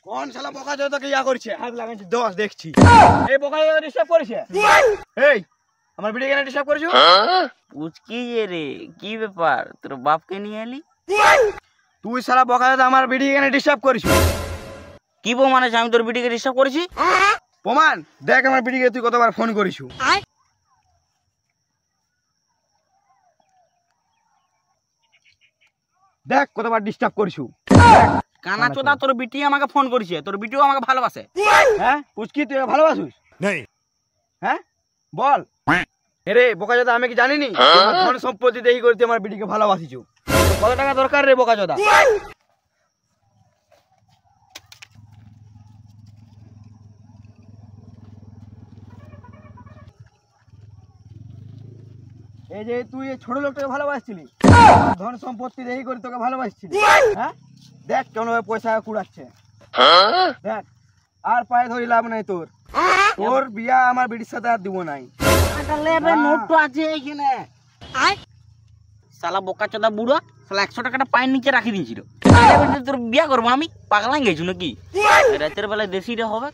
কোন শালা বোকা চোদাকে ইয়া করছে? হাত লাগাইছে 10 দেখছি। এই বোকা চোদা ডিস্টার্ব করেছে। এই আমার ভিডিও কেন ডিস্টার্ব করেছো? উচকি রে, কি ব্যাপার? তোর বাপকে নিয়ে এলি? তুই শালা বোকা চোদা আমার ভিডিও কেন ডিস্টার্ব করেছো? কি প্রমাণ আছে আমি তোর ভিডিওকে ডিস্টার্ব করেছি? প্রমাণ দেখ, আমার ভিডিওকে তুই কতবার ফোন করিছো। দেখ কতবার ডিস্টার্ব করিছো। কানা চোদা, তোর বিটি আমাকে ফোন করেছে, তোর বিটিও আমাকে ভালোবাসে। হ্যাঁ পুচকি, তুই ভালোবাসিস? হ্যাঁ বল। রে বোকা চোদা, আমি কি জানিনি তোমার ধন সম্পত্তি দেখি করে তুই আমার বিটিকে ভালোবাসিছো? কত টাকা দরকার রে বোকা চোদা? এই যে তুই এই ছোট লোকটাকে ভালোবাসছিলি, ধন সম্পত্তি দেখি করে তোকে ভালোবাসছিলি। হ্যাঁ দেখ কেমন ভাবে পয়সা কুড়াচ্ছে। দেখ আর পায়ে ধরি লাভ নাই তোর। তোর বিয়া আমার বিটির সাথে আর দিব নাই। নোটটা আছে এইখানে। শালা বোকা চোদা বুড়া, শালা 100 টাকাটা পায়ের নিচে রাখি দিয়েছিল। তোর বিয়া করবো আমি? পাগলা গেছো নাকি? রাতের বেলায় দেশিটা হবে।